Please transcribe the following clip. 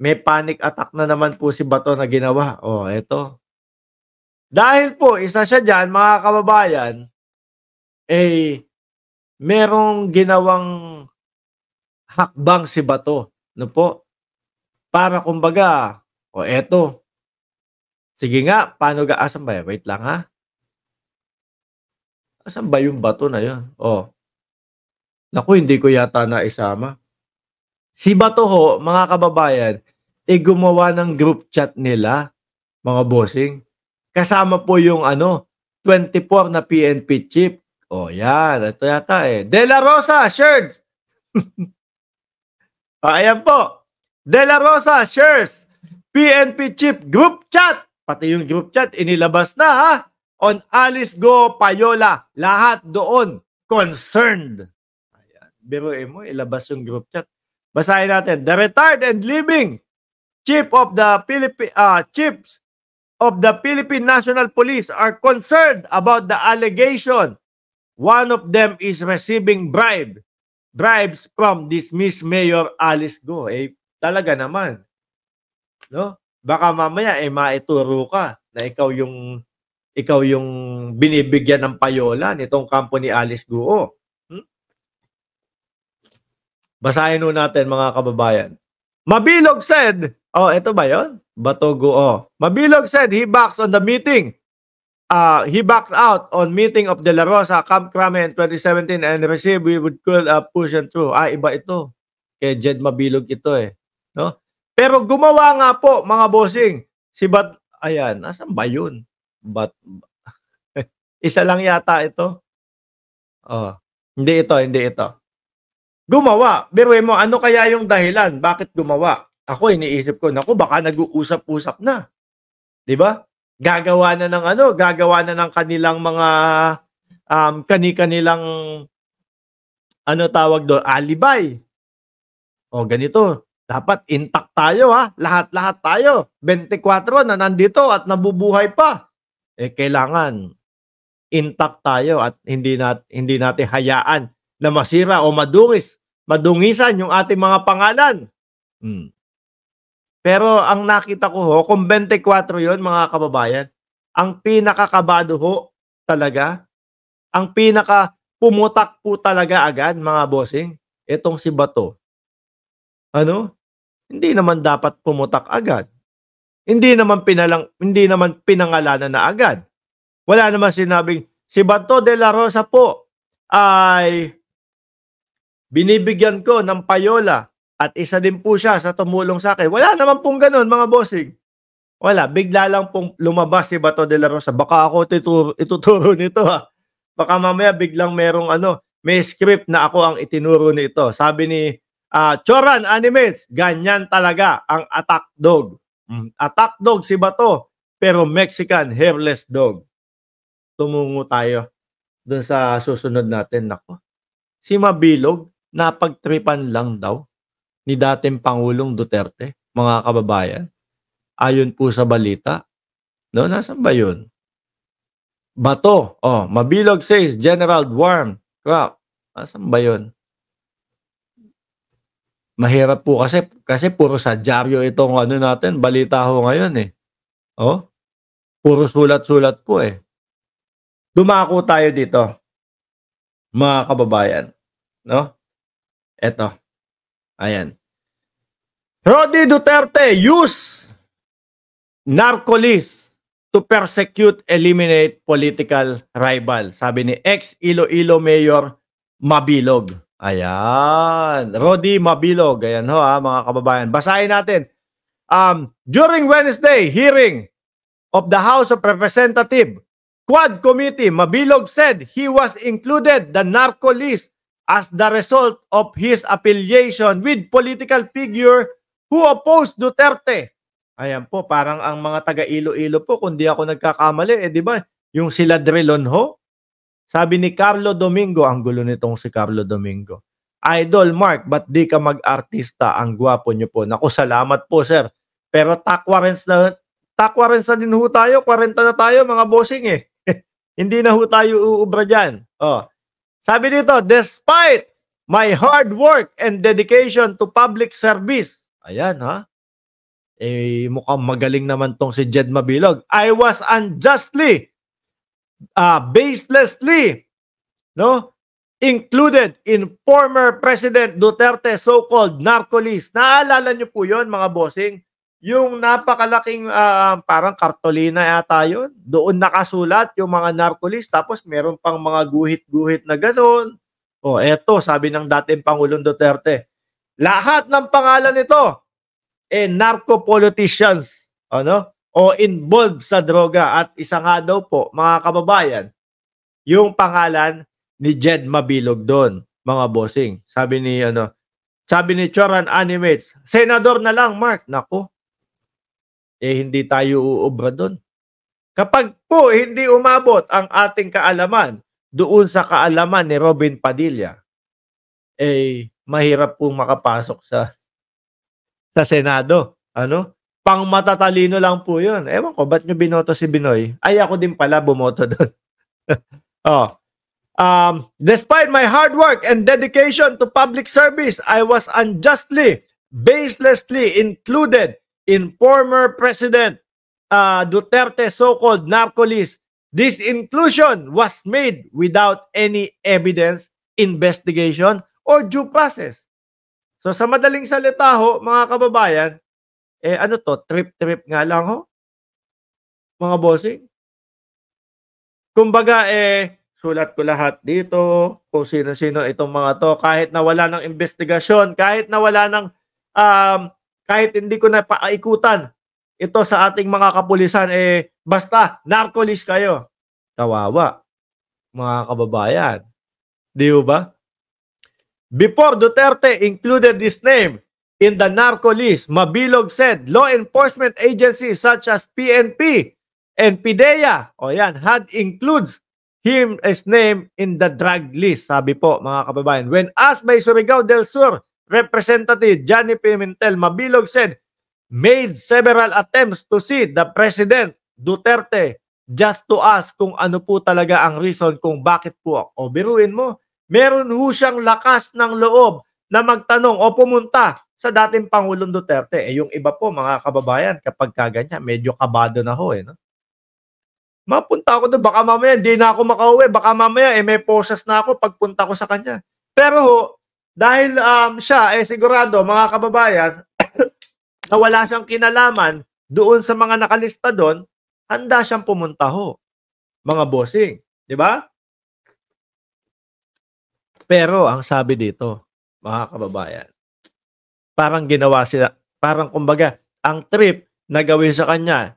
may panic attack na naman po si Bato na ginawa. Oh, eto. Dahil po, isa siya dyan, mga kababayan, eh, merong ginawang hakbang si Bato. No po? Para kumbaga, o eto. Sige nga, paano asan ba? Wait lang ha. Asan ba yung Bato na yun? Oh. Naku, hindi ko yata naisama. Si Bato ho, mga kababayan, gumawa ng group chat nila, mga bossing. Kasama po yung 24 na PNP chief. O yan, ito yata eh. De La Rosa, shares. Ayan po. De La Rosa, shares. PNP chief group chat. Pati yung group chat, inilabas na ha. On Alice Go Payola. Lahat doon concerned. Ayan. Biruin mo, ilabas yung group chat. Basahin natin. The retired and living chiefs of the Philippine National Police are concerned about the allegation. One of them is receiving bribes from dismissed Mayor Alice Go. Eh, talaga naman. No? Baka mamaya maituro ka na ikaw yung binibigyan ng payola nitong kampo ni Alice Go. Basahin natin mga kababayan. Mabilog said, ito ba yun? Batogo, Mabilog said he backs on the meeting. He backed out on meeting of De La Rosa, Camp Crame in 2017 and received we would call push and through. Iba ito. Kay Jed Mabilog ito eh. No? Pero gumawa nga po, mga bossing, si ayan, nasan ba yun? Isa lang yata ito. Hindi ito. Gumawa. Biruin mo, ano kaya yung dahilan? Bakit gumawa? Ako, iniisip ko, naku, baka nag-uusap-usap na. Di ba? Gagawa na ng kanilang mga kanilang tawag doon, alibay. O ganito, dapat intact tayo ha. Lahat tayo. 24 na nandito at nabubuhay pa. Kailangan intact tayo at hindi natin hayaan na masira o madungisan yung ating mga pangalan. Pero ang nakita ko ho, kung 24 yun, mga kababayan, ang pinakakabado ho talaga, ang pinaka-pumutak po talaga agad, mga bossing, itong si Bato. Hindi naman dapat pumutak agad. Hindi naman pinangalanan na agad. Wala naman sinabing, si Bato de la Rosa po ay binibigyan ko ng payola. At isa din po siya sa tumulong sa akin. Wala naman pong ganun, mga bossing. Wala. Bigla lang pong lumabas si Bato de la Rosa. Baka ako ituturo nito ha. Baka mamaya biglang merong may script na ako ang itinuro nito. Sabi ni Choran Animates, ganyan talaga ang attack dog. Attack dog si Bato, pero Mexican hairless dog. Tumungo tayo dun sa susunod natin. Nako. Si Mabilog, napagtripan lang daw ni dating Pangulong Duterte, mga kababayan. Ayon po sa balita. No, nasan ba yun? Bato. Mabilog says General Warm. Crap. Nasan ba yun? Mahirap po kasi puro sadyaryo itong natin. Balita ho ngayon eh. Puro sulat-sulat po eh. Dumako tayo dito, mga kababayan. No? Eto. Ayan. Rodi Duterte use narco-list to persecute, eliminate political rival. Sabi ni ex-Iloilo Mayor Mabilog. Ayan. Rodi Mabilog. Ayan ho mga kababayan. Basahin natin. During Wednesday hearing of the House of Representatives Quad Committee, Mabilog said he was included the narco list as the result of his affiliation with political figure who opposed Duterte. Ayan po, parang ang mga taga Iloilo po, kung di ako nagkakamali, di ba? Yung sila Drilon ho. Sabi ni Carlo Domingo, ang gulo nitong si Carlo Domingo. Idol Mark, ba't di ka mag-artista? Ang gwapo nyo po. Naku, salamat po, sir. Pero takwarens na din ho tayo. 40 na tayo, mga bossing eh. Hindi na ho tayo uubra dyan. Sabi dito, despite my hard work and dedication to public service. Ayan ha. Mukhang magaling naman tong si Jed Mabilog. I was unjustly, baselessly, no, included in former President Duterte so-called narco list. Naalala niyo po yun, mga bossing? Yung napakalaking parang kartolina yata yun. Doon nakasulat yung mga narco list. Tapos meron pang mga guhit-guhit na gano'n. Eto, sabi ng dating Pangulong Duterte, lahat ng pangalan nito, narco politicians, ano? O involved sa droga. At isa nga daw po, mga kababayan, yung pangalan ni Jed Mabilog doon, mga bossing. Sabi ni Choran Animates, senador na lang, Mark. Nako, hindi tayo uubra doon. Kapag po hindi umabot ang ating kaalaman doon sa kaalaman ni Robin Padilla, mahirap pong makapasok sa Senado. Ano? Pang matatalino lang po yun. Ewan ko, ba't nyo binoto si Binoy? Ay, ako din pala bumoto doon. Despite my hard work and dedication to public service, I was unjustly, baselessly included in former President Duterte so-called narco list. This inclusion was made without any evidence, investigation, or due process. So sa madaling salita ho, mga kababayan, ano to, trip-trip nga lang ho, mga bossing. Kumbaga, sulat ko lahat dito, kung sino-sino itong mga to, kahit na wala ng investigasyon, kahit na wala ng, kahit hindi ko na paaikutan ito sa ating mga kapulisan, basta, narco-list kayo. Kawawa, mga kababayan. Di ba? Before Duterte included this name in the narco list, Mabilog said law enforcement agencies such as PNP and PIDEA, had includes him as name in the drug list. Sabi po, mga kababayan. When asked by Surigao del Sur Representative Johnny Pimentel, Mabilog said, made several attempts to see the President Duterte just to ask kung ano po talaga ang reason kung bakit po. Biruin mo, meron ho siyang lakas ng loob na magtanong o pumunta sa dating Pangulong Duterte. Yung iba po, mga kababayan, kapag kaganyan, medyo kabado na ho, no? Mapunta ako doon, baka mamaya hindi na ako makauwi, baka mamaya may poses na ako pagpunta ko sa kanya. Pero ho, dahil siya sigurado, mga kababayan, na wala siyang kinalaman doon sa mga nakalista doon, handa siyang pumunta ho, mga bossing, di ba? Pero ang sabi dito, mga kababayan, parang ginawa sila, parang kumbaga, ang trip na gawin sa kanya,